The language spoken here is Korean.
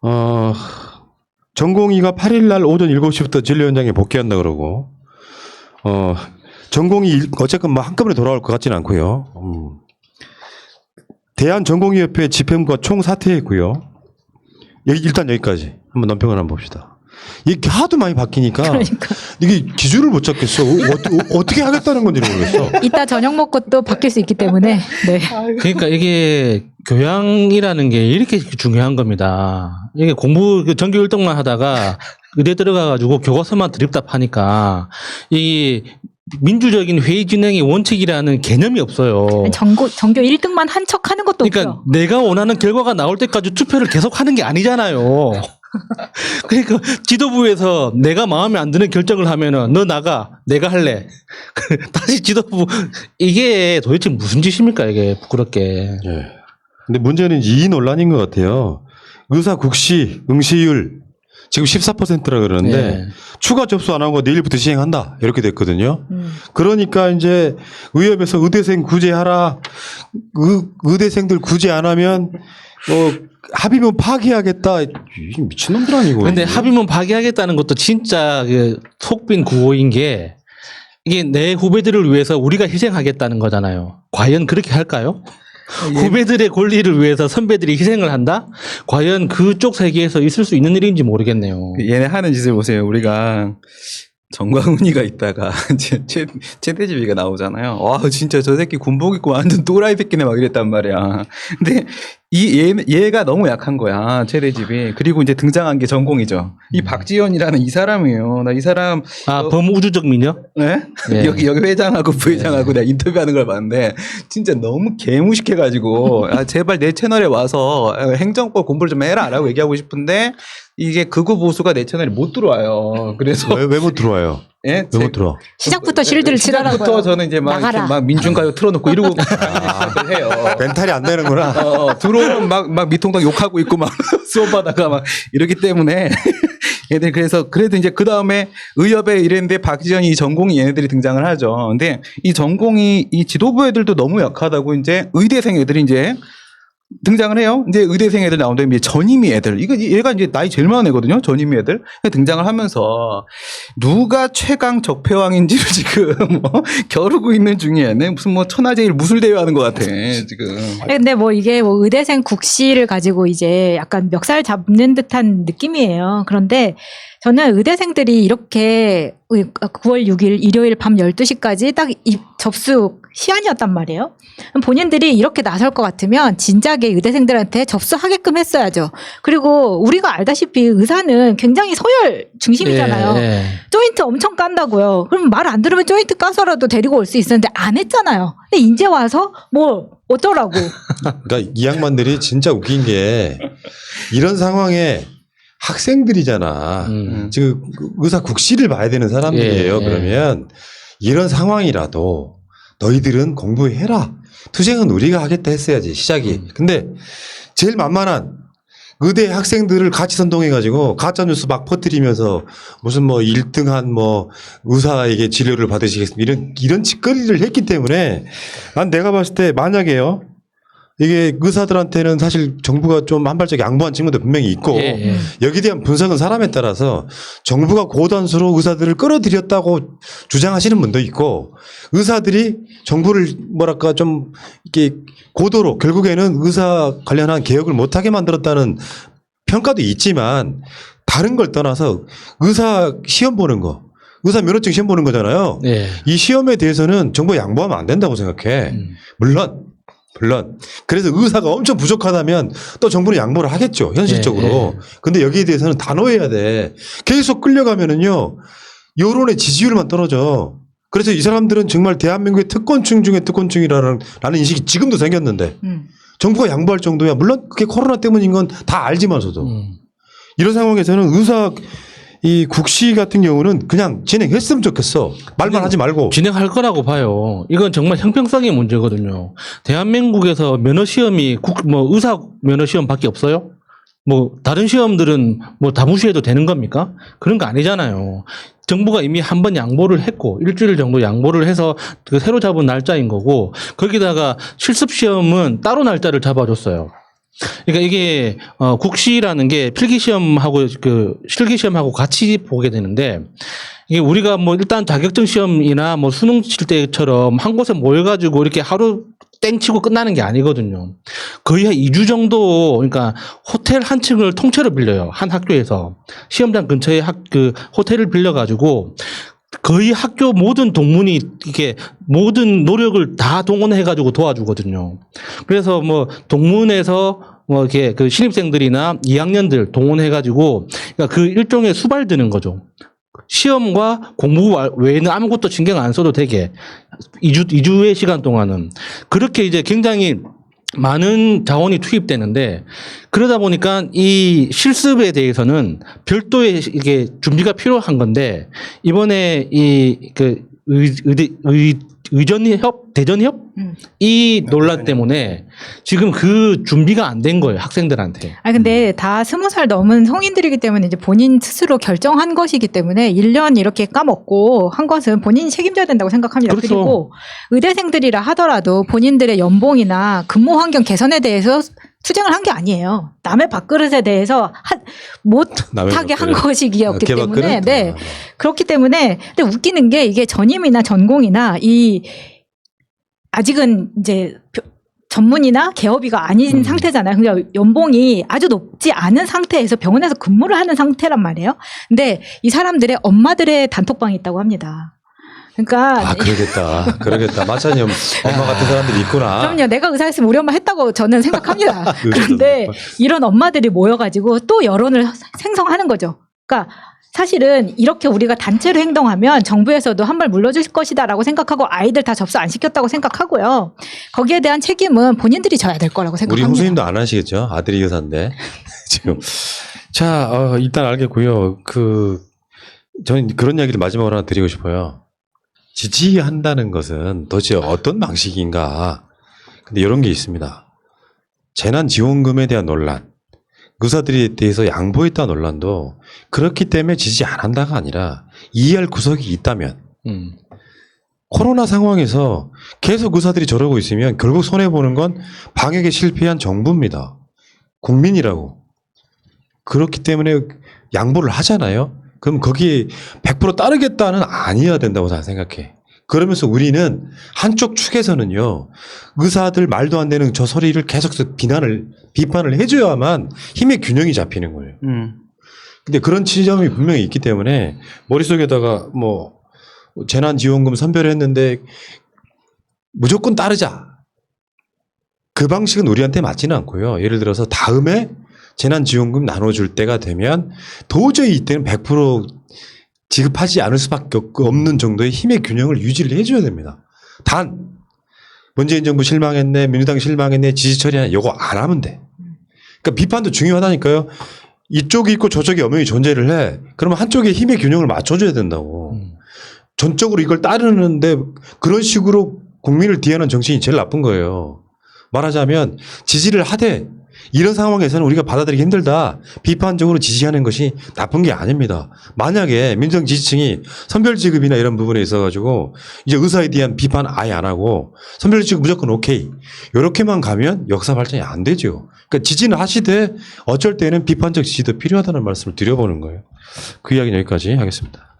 어, 전공의가 8일 날 오전 7시부터 진료 현장에 복귀한다 그러고, 전공의 어쨌건 뭐 한꺼번에 돌아올 것 같지는 않고요. 대한전공의협회 집행부가 총사퇴했고요. 일단 여기까지 한번 논평을 한번 봅시다. 이게 하도 많이 바뀌니까 그러니까. 이게 기준을 못 잡겠어. 어떻게 하겠다는 건지 모르겠어. 이따 저녁 먹고 또 바뀔 수 있기 때문에. 네. 그러니까 이게 교양이라는 게 이렇게 중요한 겁니다. 이게 공부 전교 1등만 하다가 의대 들어가가지고 교과서만 드립답하니까 이 민주적인 회의 진행의 원칙이라는 개념이 없어요. 전교 1등만 한 척 하는 것도 그러니까 없죠. 내가 원하는 결과가 나올 때까지 투표를 계속 하는 게 아니잖아요. 그러니까 지도부에서 내가 마음에 안 드는 결정을 하면은 너 나가, 내가 할래. 다시 지도부 이게 도대체 무슨 짓입니까 이게 부끄럽게. 예. 근데 문제는 이 논란인 것 같아요. 의사 국시 응시율 지금 14%라 그러는데 예. 추가 접수 안 하고 내일부터 시행한다 이렇게 됐거든요. 그러니까 이제 의협에서 의대생 구제하라, 의대생들 구제 안 하면 합의문 파기하겠다. 미친놈들 아니고. 근데 합의문 파기하겠다는 것도 진짜 그 속빈 구호인 게 이게 내 후배들을 위해서 우리가 희생하겠다는 거잖아요. 과연 그렇게 할까요? 후배들의 권리를 위해서 선배들이 희생을 한다? 과연 그쪽 세계에서 있을 수 있는 일인지 모르겠네요. 얘네 하는 짓을 보세요. 우리가 정광훈이가 있다가 최대집이가 나오잖아요. 와 진짜 저 새끼 군복 입고 완전 또라이 새끼네 막 이랬단 말이야. 근데 얘가 너무 약한 거야 최대집이. 그리고 이제 등장한 게 전공이죠. 이 박지원이라는 이 사람이에요. 나 이 사람 범우주적 미녀? 네? 예. 여기 회장하고 부회장하고 내가 인터뷰하는 걸 봤는데 진짜 너무 개무식해가지고 제발 내 채널에 와서 행정법 공부를 좀 해라라고 얘기하고 싶은데 이게 극우 보수가 내 채널에 못 들어와요. 그래서 왜 못 들어와요? 예? 왜 못 들어? 시작부터 실드를 치더라고요. 시작부터 저는 이제 막, 나가라. 이렇게 막 민중가요 틀어놓고 이러고 시작을 해요. 멘탈이 안 되는구나. 들어오면 막 미통당 욕하고 있고 막 수업하다가 막 이러기 때문에 얘들 그래도 이제 그 다음에 의협에 이랬는데 박지원이 이 전공이 얘네들이 등장을 하죠. 근데 이 전공이 이 지도부 애들도 너무 약하다고 이제 의대생 애들이 이제 등장을 해요. 이제 의대생 애들 나오는데 이제 전임의 애들, 얘가 이제 나이 제일 많은 애거든요. 전임의 애들 등장을 하면서 누가 최강 적폐왕인지를 지금 겨루고 있는 중이에요. 무슨 뭐 천하제일 무술대회 하는 것 같아 지금. 근데 뭐 이게 뭐 의대생 국시를 가지고 이제 약간 멱살 잡는 듯한 느낌이에요. 그런데 저는 의대생들이 이렇게 9월 6일 일요일 밤 12시까지 딱 접수 시한이었단 말이에요. 본인들이 이렇게 나설 것 같으면 진작에 의대생들한테 접수하게끔 했어야죠. 그리고 우리가 알다시피 의사는 굉장히 서열 중심이잖아요. 예. 조인트 엄청 깐다고요. 그럼 말 안 들으면 조인트 까서라도 데리고 올 수 있었는데 안 했잖아요. 근데 이제 와서 뭐 어쩌라고. 그러니까 이 양반들이 진짜 웃긴 게 이런 상황에 학생들이잖아. 지금 의사 국시를 봐야 되는 사람들이에요. 예. 그러면 이런 상황이라도 너희들은 공부해라. 투쟁은 우리가 하겠다 했어야지 시작이. 근데 제일 만만한 의대 학생들을 같이 선동해가지고 가짜뉴스 막 퍼뜨리면서 무슨 뭐 1등한 뭐 의사에게 진료를 받으시겠습니다. 이런 짓거리를 했기 때문에 난 내가 봤을 때 만약에요. 이게 의사들한테는 사실 정부가 좀 한 발짝 양보한 측면도 분명히 있고 여기에 대한 분석은 사람에 따라서 정부가 고단수로 의사들을 끌어들였다고 주장하시는 분도 있고 의사들이 정부를 뭐랄까 좀 이렇게 고도로 결국에는 의사 관련한 개혁을 못하게 만들었다는 평가도 있지만 다른 걸 떠나서 의사 시험 보는 거 의사 면허증 시험 보는 거잖아요. 예. 이 시험에 대해서는 정부가 양보하면 안 된다고 생각해. 물론 그래서 의사가 엄청 부족하다면 또 정부는 양보를 하겠죠 현실적으로. 근데 여기에 대해서는 단호해야 돼. 계속 끌려가면은요 여론의 지지율만 떨어져. 그래서 이 사람들은 정말 대한민국의 특권층 중에 특권층이라는 인식이 지금도 생겼는데 정부가 양보할 정도야. 물론 그게 코로나 때문인 건 다 알지만서도 이런 상황에서는 의사 이 국시 같은 경우는 그냥 진행했으면 좋겠어. 말만 하지 말고. 진행할 거라고 봐요. 이건 정말 형평성의 문제거든요. 대한민국에서 면허시험이 의사 면허시험밖에 없어요? 뭐 다른 시험들은 뭐 다 무시해도 되는 겁니까? 그런 거 아니잖아요. 정부가 이미 한 번 양보를 했고 일주일 정도 양보를 해서 그 새로 잡은 날짜인 거고 거기다가 실습 시험은 따로 날짜를 잡아줬어요. 그러니까 이게 국시라는 게 필기시험하고 그 실기시험하고 같이 보게 되는데 이게 우리가 뭐 일단 자격증 시험이나 뭐 수능 칠 때처럼 한 곳에 모여가지고 이렇게 하루 땡치고 끝나는 게 아니거든요. 거의 한 2주 정도 그러니까 호텔 한 층을 통째로 빌려요. 한 학교에서 시험장 근처에 그 호텔을 빌려가지고 거의 학교 모든 동문이 이렇게 모든 노력을 다 동원해가지고 도와주거든요. 그래서 뭐 동문에서 뭐 이렇게 그 신입생들이나 2학년들 동원해가지고 그러니까 그 일종의 수발 드는 거죠. 시험과 공부 외에는 아무것도 신경 안 써도 되게 2주의 시간 동안은 그렇게 이제 굉장히 많은 자원이 투입되는데 그러다 보니까 이 실습에 대해서는 별도의 이게 준비가 필요한 건데 이번에 이 그 의전협 대전협 이 논란 때문에 지금 그 준비가 안 된 거예요 학생들한테. 아 근데 다 20살 넘은 성인들이기 때문에 이제 본인 스스로 결정한 것이기 때문에 1년 이렇게 까먹고 한 것은 본인이 책임져야 된다고 생각합니다. 그렇죠. 그리고 의대생들이라 하더라도 본인들의 연봉이나 근무 환경 개선에 대해서 투쟁을 한 게 아니에요. 남의 밥그릇에 대해서 못하게 한 것이기 때문에 네. 그렇기 때문에 근데 웃기는 게 이게 전임이나 전공이나 이 아직은 이제 전문이나 개업이가 아닌 상태잖아요. 그러니까 연봉이 아주 높지 않은 상태에서 병원에서 근무를 하는 상태란 말이에요. 근데 이 사람들의 엄마들의 단톡방이 있다고 합니다. 그러니까 그러겠다. 마찬가지 엄마 같은 사람들이 있구나. 그럼요. 내가 의사였으면 우리 엄마 했다고 저는 생각합니다. 그런데 이런 엄마들이 모여가지고 또 여론을 생성하는 거죠. 그러니까 사실은 이렇게 우리가 단체로 행동하면 정부에서도 한 발 물러줄 것이다라고 생각하고 아이들 다 접수 안 시켰다고 생각하고요. 거기에 대한 책임은 본인들이 져야 될 거라고 생각합니다. 우리 후수님도 안 하시겠죠? 아들이 의사인데 지금. 자, 일단 알겠고요. 저는 그런 이야기를 마지막으로 하나 드리고 싶어요. 지지한다는 것은 도대체 어떤 방식인가. 근데 이런 게 있습니다. 재난지원금에 대한 논란, 의사들에 대해서 양보했다는 논란도 그렇기 때문에 지지 안 한다가 아니라 이해할 구석이 있다면 코로나 상황에서 계속 의사들이 저러고 있으면 결국 손해보는 건 방역에 실패한 정부입니다. 국민이라고. 그렇기 때문에 양보를 하잖아요. 그럼 거기에 100% 따르겠다는 아니어야 된다고 저는 생각해. 그러면서 우리는 한쪽 축에서는요, 의사들 말도 안 되는 저 소리를 계속해서 비판을 해줘야만 힘의 균형이 잡히는 거예요. 근데 그런 지점이 분명히 있기 때문에 머릿속에다가 뭐 재난지원금 선별했는데 무조건 따르자. 그 방식은 우리한테 맞지는 않고요. 예를 들어서 다음에 재난지원금 나눠줄 때가 되면 도저히 이때는 100% 지급하지 않을 수밖에 없는 정도의 힘의 균형을 유지를 해줘야 됩니다. 단 문재인 정부 실망했네, 민주당 실망했네, 지지 처리하네, 이거 안 하면 돼. 그러니까 비판도 중요하다니까요. 이쪽이 있고 저쪽이 엄연히 존재를 해. 그러면 한쪽의 힘의 균형을 맞춰줘야 된다고. 전적으로 이걸 따르는데 그런 식으로 국민을 대하는 정신이 제일 나쁜 거예요. 말하자면 지지를 하되 이런 상황에서는 우리가 받아들이기 힘들다. 비판적으로 지지하는 것이 나쁜 게 아닙니다. 만약에 민주당 지지층이 선별지급이나 이런 부분에 있어가지고 이제 의사에 대한 비판 아예 안 하고 선별지급 무조건 오케이. 이렇게만 가면 역사 발전이 안 되죠. 그러니까 지지는 하시되 어쩔 때는 비판적 지지도 필요하다는 말씀을 드려보는 거예요. 그 이야기는 여기까지 하겠습니다.